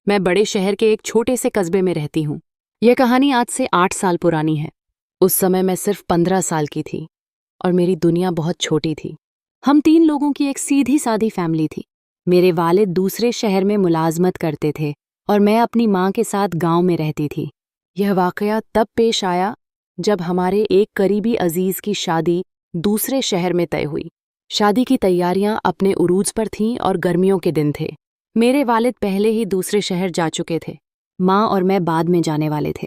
मैं बड़े शहर के एक छोटे से कस्बे में रहती हूँ। यह कहानी आज से 8 साल पुरानी है। उस समय मैं सिर्फ 15 साल की थी और मेरी दुनिया बहुत छोटी थी। हम 3 लोगों की एक सीधी सादी फैमिली थी। मेरे वालिद दूसरे शहर में मुलाजमत करते थे और मैं अपनी माँ के साथ गांव में रहती थी। यह वाकया तब पेश आया जब हमारे एक करीबी अजीज की शादी दूसरे शहर में तय हुई। शादी की तैयारियां अपने उरूज पर थीं और गर्मियों के दिन थे। मेरे वालिद पहले ही दूसरे शहर जा चुके थे। माँ और मैं बाद में जाने वाले थे।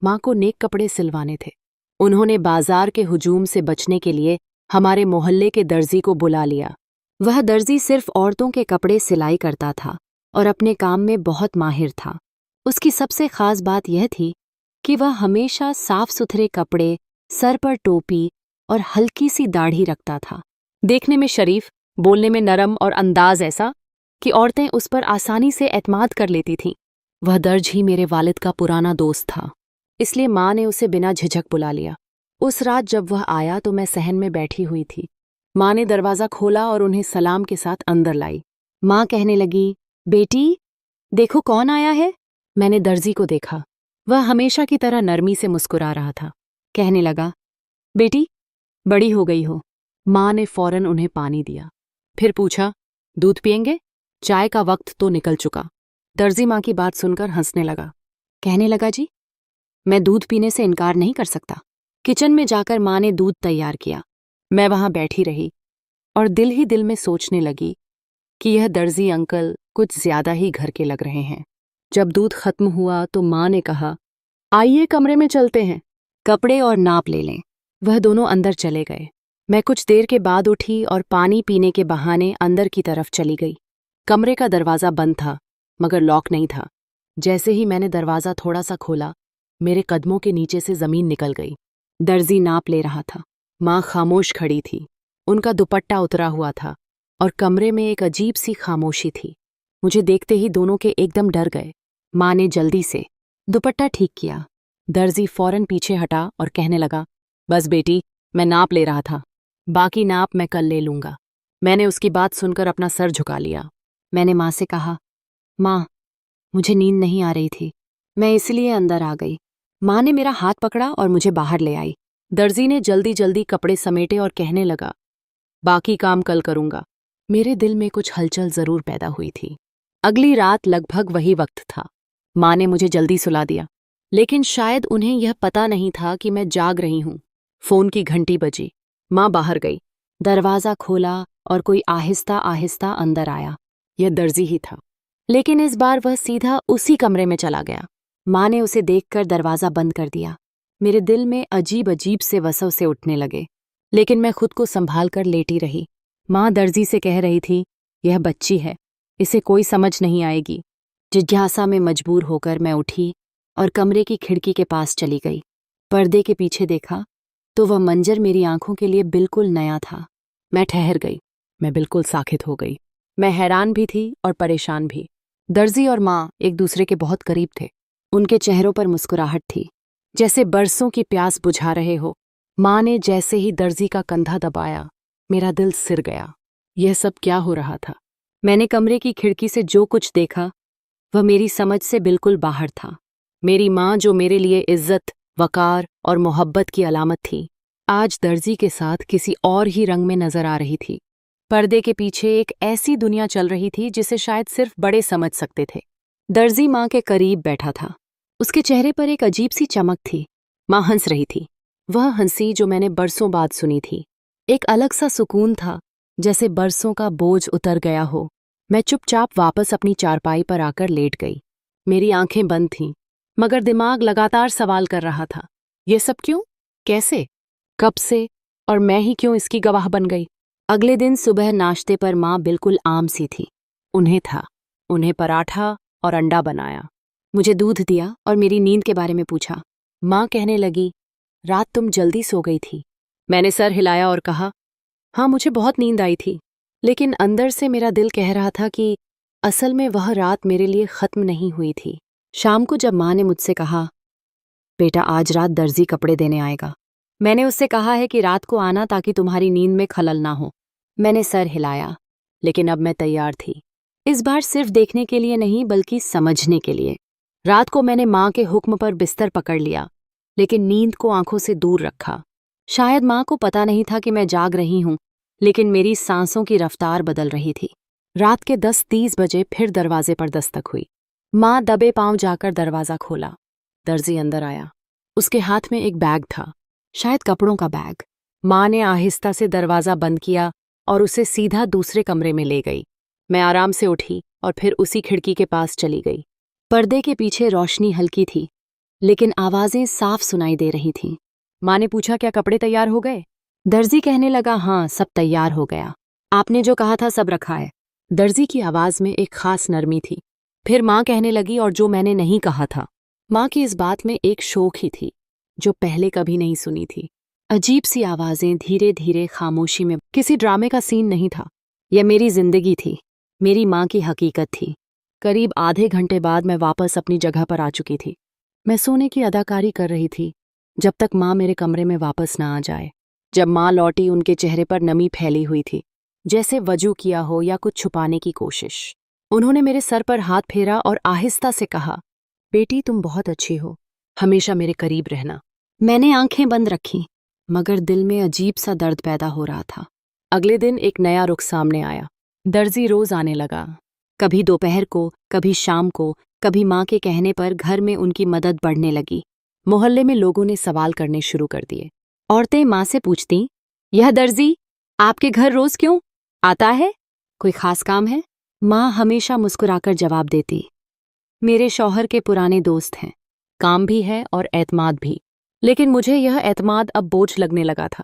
माँ को नेक कपड़े सिलवाने थे। उन्होंने बाजार के हुजूम से बचने के लिए हमारे मोहल्ले के दर्जी को बुला लिया। वह दर्जी सिर्फ औरतों के कपड़े सिलाई करता था और अपने काम में बहुत माहिर था। उसकी सबसे खास बात यह थी कि वह हमेशा साफ सुथरे कपड़े, सर पर टोपी और हल्की सी दाढ़ी रखता था। देखने में शरीफ, बोलने में नरम और अंदाज ऐसा कि औरतें उस पर आसानी से एतमाद कर लेती थीं। वह दर्ज ही मेरे वालिद का पुराना दोस्त था, इसलिए माँ ने उसे बिना झिझक बुला लिया। उस रात जब वह आया तो मैं सहन में बैठी हुई थी। माँ ने दरवाज़ा खोला और उन्हें सलाम के साथ अंदर लाई। माँ कहने लगी, बेटी देखो कौन आया है। मैंने दर्जी को देखा। वह हमेशा की तरह नरमी से मुस्कुरा रहा था। कहने लगा, बेटी बड़ी हो गई हो। माँ ने फौरन उन्हें पानी दिया। फिर पूछा, दूध पिएंगे? चाय का वक्त तो निकल चुका। दर्जी माँ की बात सुनकर हंसने लगा। कहने लगा, जी मैं दूध पीने से इनकार नहीं कर सकता। किचन में जाकर माँ ने दूध तैयार किया। मैं वहां बैठी रही और दिल ही दिल में सोचने लगी कि यह दर्जी अंकल कुछ ज्यादा ही घर के लग रहे हैं। जब दूध खत्म हुआ तो माँ ने कहा, आइए कमरे में चलते हैं, कपड़े और नाप ले लें। वह दोनों अंदर चले गए। मैं कुछ देर के बाद उठी और पानी पीने के बहाने अंदर की तरफ चली गई। कमरे का दरवाज़ा बंद था मगर लॉक नहीं था। जैसे ही मैंने दरवाज़ा थोड़ा सा खोला, मेरे कदमों के नीचे से ज़मीन निकल गई। दर्जी नाप ले रहा था। माँ खामोश खड़ी थी। उनका दुपट्टा उतरा हुआ था और कमरे में एक अजीब सी खामोशी थी। मुझे देखते ही दोनों के एकदम डर गए। माँ ने जल्दी से दुपट्टा ठीक किया। दर्जी फौरन पीछे हटा और कहने लगा, बस बेटी, मैं नाप ले रहा था, बाकी नाप मैं कल ले लूंगा। मैंने उसकी बात सुनकर अपना सर झुका लिया। मैंने माँ से कहा, माँ मुझे नींद नहीं आ रही थी, मैं इसलिए अंदर आ गई। माँ ने मेरा हाथ पकड़ा और मुझे बाहर ले आई। दर्जी ने जल्दी जल्दी कपड़े समेटे और कहने लगा, बाकी काम कल करूंगा। मेरे दिल में कुछ हलचल जरूर पैदा हुई थी। अगली रात लगभग वही वक्त था। माँ ने मुझे जल्दी सुला दिया, लेकिन शायद उन्हें यह पता नहीं था कि मैं जाग रही हूं। फोन की घंटी बजी। माँ बाहर गई। दरवाज़ा खोला और कोई आहिस्ता आहिस्ता अंदर आया। यह दर्जी ही था, लेकिन इस बार वह सीधा उसी कमरे में चला गया। माँ ने उसे देखकर दरवाज़ा बंद कर दिया। मेरे दिल में अजीब अजीब से वसवसे उठने लगे, लेकिन मैं खुद को संभाल कर लेटी रही। माँ दर्जी से कह रही थी, यह बच्ची है, इसे कोई समझ नहीं आएगी। जिज्ञासा में मजबूर होकर मैं उठी और कमरे की खिड़की के पास चली गई। पर्दे के पीछे देखा तो वह मंजर मेरी आंखों के लिए बिल्कुल नया था। मैं ठहर गई। मैं बिल्कुल साखित हो गई। मैं हैरान भी थी और परेशान भी। दर्जी और माँ एक दूसरे के बहुत करीब थे। उनके चेहरों पर मुस्कुराहट थी, जैसे बरसों की प्यास बुझा रहे हो। माँ ने जैसे ही दर्जी का कंधा दबाया, मेरा दिल सिर गया। यह सब क्या हो रहा था? मैंने कमरे की खिड़की से जो कुछ देखा वह मेरी समझ से बिल्कुल बाहर था। मेरी माँ, जो मेरे लिए इज्जत, वकार और मोहब्बत की अलामत थी, आज दर्जी के साथ किसी और ही रंग में नजर आ रही थी। पर्दे के पीछे एक ऐसी दुनिया चल रही थी जिसे शायद सिर्फ बड़े समझ सकते थे। दर्जी माँ के करीब बैठा था। उसके चेहरे पर एक अजीब सी चमक थी। माँ हंस रही थी, वह हंसी जो मैंने बरसों बाद सुनी थी। एक अलग सा सुकून था, जैसे बरसों का बोझ उतर गया हो। मैं चुपचाप वापस अपनी चारपाई पर आकर लेट गई। मेरी आंखें बंद थीं, मगर दिमाग लगातार सवाल कर रहा था, ये सब क्यों, कैसे, कब से, और मैं ही क्यों इसकी गवाह बन गई? अगले दिन सुबह नाश्ते पर माँ बिल्कुल आम सी थी। उन्हें पराठा और अंडा बनाया। मुझे दूध दिया और मेरी नींद के बारे में पूछा। माँ कहने लगी, रात तुम जल्दी सो गई थी। मैंने सर हिलाया और कहा, हाँ मुझे बहुत नींद आई थी, लेकिन अंदर से मेरा दिल कह रहा था कि असल में वह रात मेरे लिए खत्म नहीं हुई थी। शाम को जब माँ ने मुझसे कहा, बेटा आज रात दर्जी कपड़े देने आएगा, मैंने उससे कहा है कि रात को आना ताकि तुम्हारी नींद में खलल ना हो। मैंने सर हिलाया, लेकिन अब मैं तैयार थी। इस बार सिर्फ देखने के लिए नहीं बल्कि समझने के लिए। रात को मैंने माँ के हुक्म पर बिस्तर पकड़ लिया, लेकिन नींद को आंखों से दूर रखा। शायद माँ को पता नहीं था कि मैं जाग रही हूँ, लेकिन मेरी सांसों की रफ्तार बदल रही थी। रात के 10:30 बजे फिर दरवाजे पर दस्तक हुई। माँ दबे पांव जाकर दरवाजा खोला। दर्जी अंदर आया। उसके हाथ में एक बैग था, शायद कपड़ों का बैग। माँ ने आहिस्ता से दरवाजा बंद किया और उसे सीधा दूसरे कमरे में ले गई। मैं आराम से उठी और फिर उसी खिड़की के पास चली गई। पर्दे के पीछे रोशनी हल्की थी, लेकिन आवाजें साफ सुनाई दे रही थीं। माँ ने पूछा, क्या कपड़े तैयार हो गए? दर्जी कहने लगा, हाँ, सब तैयार हो गया। आपने जो कहा था सब रखा है। दर्जी की आवाज में एक खास नरमी थी। फिर माँ कहने लगी, और जो मैंने नहीं कहा था। माँ की इस बात में एक शोक ही थी जो पहले कभी नहीं सुनी थी। अजीब सी आवाजें धीरे धीरे खामोशी में। किसी ड्रामे का सीन नहीं था, यह मेरी जिंदगी थी, मेरी माँ की हकीकत थी। करीब आधे घंटे बाद मैं वापस अपनी जगह पर आ चुकी थी। मैं सोने की अदाकारी कर रही थी जब तक माँ मेरे कमरे में वापस ना आ जाए। जब माँ लौटी, उनके चेहरे पर नमी फैली हुई थी, जैसे वजू किया हो या कुछ छुपाने की कोशिश। उन्होंने मेरे सर पर हाथ फेरा और आहिस्ता से कहा, बेटी तुम बहुत अच्छी हो, हमेशा मेरे करीब रहना। मैंने आंखें बंद रखीं, मगर दिल में अजीब सा दर्द पैदा हो रहा था। अगले दिन एक नया रुख सामने आया। दर्जी रोज आने लगा, कभी दोपहर को, कभी शाम को, कभी माँ के कहने पर घर में उनकी मदद बढ़ने लगी। मोहल्ले में लोगों ने सवाल करने शुरू कर दिए। औरतें माँ से पूछती, यह दर्जी आपके घर रोज क्यों आता है? कोई खास काम है? माँ हमेशा मुस्कुराकर जवाब देती, मेरे शौहर के पुराने दोस्त हैं, काम भी है और एतमाद भी। लेकिन मुझे यह एतमाद अब बोझ लगने लगा था।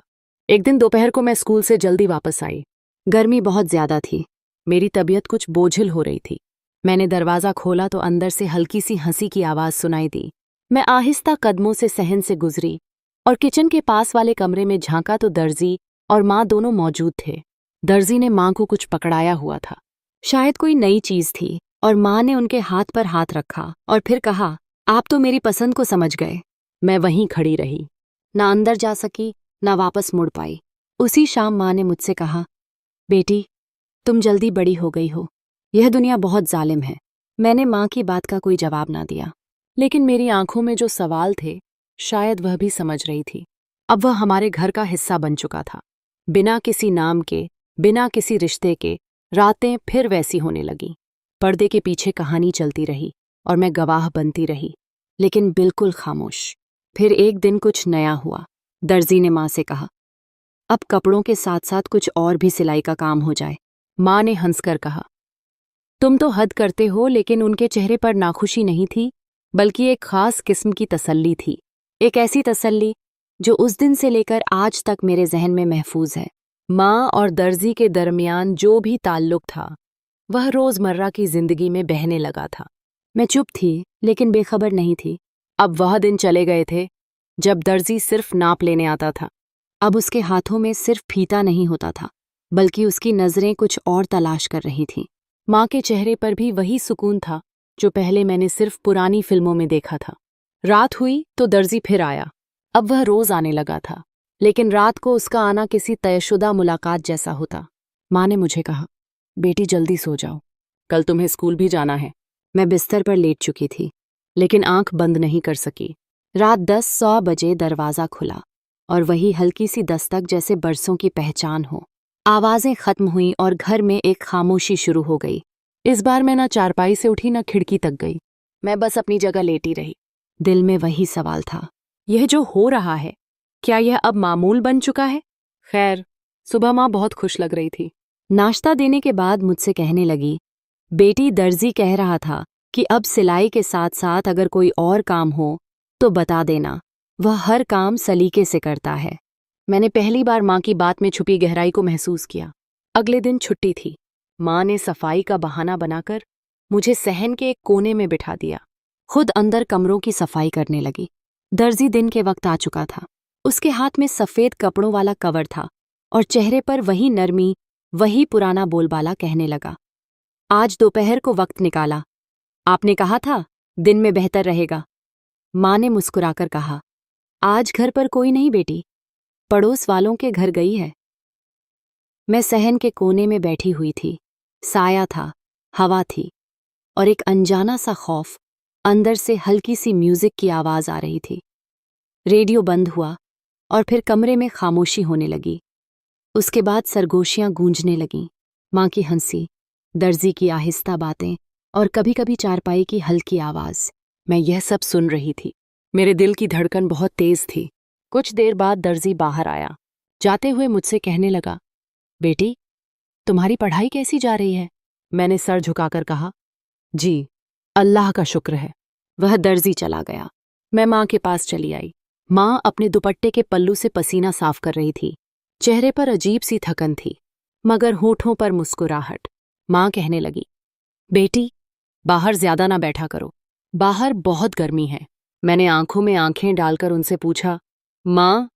एक दिन दोपहर को मैं स्कूल से जल्दी वापस आई। गर्मी बहुत ज्यादा थी, मेरी तबीयत कुछ बोझिल हो रही थी। मैंने दरवाजा खोला तो अंदर से हल्की सी हंसी की आवाज सुनाई दी। मैं आहिस्ता कदमों से सहन से गुजरी और किचन के पास वाले कमरे में झांका तो दर्जी और माँ दोनों मौजूद थे। दर्जी ने माँ को कुछ पकड़ाया हुआ था, शायद कोई नई चीज थी, और माँ ने उनके हाथ पर हाथ रखा और फिर कहा, आप तो मेरी पसंद को समझ गए। मैं वहीं खड़ी रही, ना अंदर जा सकी, ना वापस मुड़ पाई। उसी शाम माँ ने मुझसे कहा, बेटी तुम जल्दी बड़ी हो गई हो, यह दुनिया बहुत जालिम है। मैंने माँ की बात का कोई जवाब ना दिया, लेकिन मेरी आंखों में जो सवाल थे, शायद वह भी समझ रही थी। अब वह हमारे घर का हिस्सा बन चुका था। बिना किसी नाम के, बिना किसी रिश्ते के, रातें फिर वैसी होने लगीं। पर्दे के पीछे कहानी चलती रही और मैं गवाह बनती रही, लेकिन बिल्कुल खामोश। फिर एक दिन कुछ नया हुआ। दर्जी ने माँ से कहा, अब कपड़ों के साथ साथ कुछ और भी सिलाई का काम हो जाए। माँ ने हंसकर कहा, तुम तो हद करते हो। लेकिन उनके चेहरे पर नाखुशी नहीं थी, बल्कि एक खास किस्म की तसल्ली थी। एक ऐसी तसल्ली जो उस दिन से लेकर आज तक मेरे जहन में महफूज है। माँ और दर्जी के दरमियान जो भी ताल्लुक था, वह रोजमर्रा की जिंदगी में बहने लगा था। मैं चुप थी, लेकिन बेखबर नहीं थी। अब वह दिन चले गए थे जब दर्जी सिर्फ नाप लेने आता था। अब उसके हाथों में सिर्फ फीता नहीं होता था, बल्कि उसकी नजरें कुछ और तलाश कर रही थीं। माँ के चेहरे पर भी वही सुकून था जो पहले मैंने सिर्फ पुरानी फिल्मों में देखा था। रात हुई तो दर्जी फिर आया। अब वह रोज आने लगा था, लेकिन रात को उसका आना किसी तयशुदा मुलाकात जैसा होता। माँ ने मुझे कहा, बेटी जल्दी सो जाओ, कल तुम्हें स्कूल भी जाना है। मैं बिस्तर पर लेट चुकी थी, लेकिन आंख बंद नहीं कर सकी। रात 10-100 बजे दरवाजा खुला और वही हल्की सी दस्तक जैसे बरसों की पहचान हो। आवाजें खत्म हुईं और घर में एक खामोशी शुरू हो गई। इस बार मैं ना चारपाई से उठी, ना खिड़की तक गई। मैं बस अपनी जगह लेटी रही। दिल में वही सवाल था, यह जो हो रहा है, क्या यह अब मामूल बन चुका है? खैर, सुबह माँ बहुत खुश लग रही थी। नाश्ता देने के बाद मुझसे कहने लगी, बेटी दर्जी कह रहा था कि अब सिलाई के साथ साथ अगर कोई और काम हो तो बता देना, वह हर काम सलीके से करता है। मैंने पहली बार माँ की बात में छुपी गहराई को महसूस किया। अगले दिन छुट्टी थी। माँ ने सफाई का बहाना बनाकर मुझे सहन के एक कोने में बिठा दिया, खुद अंदर कमरों की सफाई करने लगी। दर्जी दिन के वक्त आ चुका था। उसके हाथ में सफेद कपड़ों वाला कवर था और चेहरे पर वही नरमी, वही पुराना बोलबाला। कहने लगा, आज दोपहर को वक्त निकाला, आपने कहा था दिन में बेहतर रहेगा। माँ ने मुस्कुराकर कहा, आज घर पर कोई नहीं बेटी, पड़ोस वालों के घर गई है। मैं सहन के कोने में बैठी हुई थी। साया था, हवा थी और एक अनजाना सा खौफ। अंदर से हल्की सी म्यूजिक की आवाज आ रही थी। रेडियो बंद हुआ और फिर कमरे में खामोशी होने लगी। उसके बाद सरगोशियां गूंजने लगीं, माँ की हंसी, दर्जी की आहिस्ता बातें और कभी कभी चारपाई की हल्की आवाज। मैं यह सब सुन रही थी। मेरे दिल की धड़कन बहुत तेज थी। कुछ देर बाद दर्जी बाहर आया। जाते हुए मुझसे कहने लगा, बेटी, तुम्हारी पढ़ाई कैसी जा रही है? मैंने सर झुकाकर कहा, जी, अल्लाह का शुक्र है। वह दर्जी चला गया। मैं माँ के पास चली आई। माँ अपने दुपट्टे के पल्लू से पसीना साफ कर रही थी। चेहरे पर अजीब सी थकन थी, मगर होठों पर मुस्कुराहट। माँ कहने लगी, बेटी, बाहर ज्यादा ना बैठा करो, बाहर बहुत गर्मी है। मैंने आंखों में आंखें डालकर उनसे पूछा, माँ,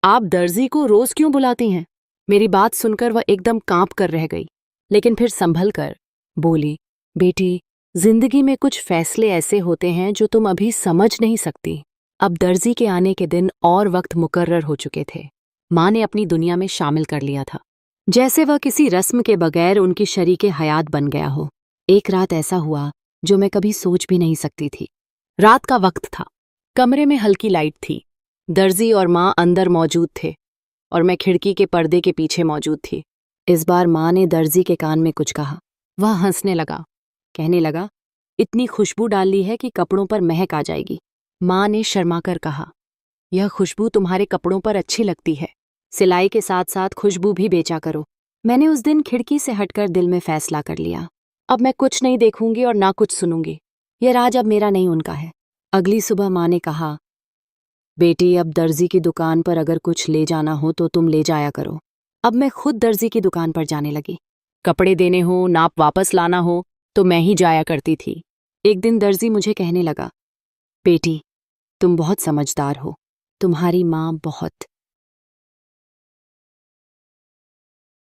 आप दर्जी को रोज क्यों बुलाती हैं? मेरी बात सुनकर वह एकदम कांप कर रह गई, लेकिन फिर संभल कर बोली, बेटी, जिंदगी में कुछ फैसले ऐसे होते हैं जो तुम अभी समझ नहीं सकती। अब दर्जी के आने के दिन और वक्त मुकर्रर हो चुके थे। माँ ने अपनी दुनिया में शामिल कर लिया था, जैसे वह किसी रस्म के बगैर उनकी शरीके हयात बन गया हो। एक रात ऐसा हुआ जो मैं कभी सोच भी नहीं सकती थी। रात का वक्त था। कमरे में हल्की लाइट थी। दर्जी और माँ अंदर मौजूद थे और मैं खिड़की के पर्दे के पीछे मौजूद थी। इस बार माँ ने दर्जी के कान में कुछ कहा। वह हंसने लगा, कहने लगा, इतनी खुशबू डाल ली है कि कपड़ों पर महक आ जाएगी। माँ ने शर्माकर कहा, यह खुशबू तुम्हारे कपड़ों पर अच्छी लगती है, सिलाई के साथ साथ खुशबू भी बेचा करो। मैंने उस दिन खिड़की से हटकर दिल में फैसला कर लिया, अब मैं कुछ नहीं देखूंगी और ना कुछ सुनूंगी। यह राज अब मेरा नहीं, उनका है। अगली सुबह माँ ने कहा, बेटी, अब दर्जी की दुकान पर अगर कुछ ले जाना हो तो तुम ले जाया करो। अब मैं खुद दर्जी की दुकान पर जाने लगी। कपड़े देने हो, नाप वापस लाना हो तो मैं ही जाया करती थी। एक दिन दर्जी मुझे कहने लगा, बेटी, तुम बहुत समझदार हो, तुम्हारी माँ बहुत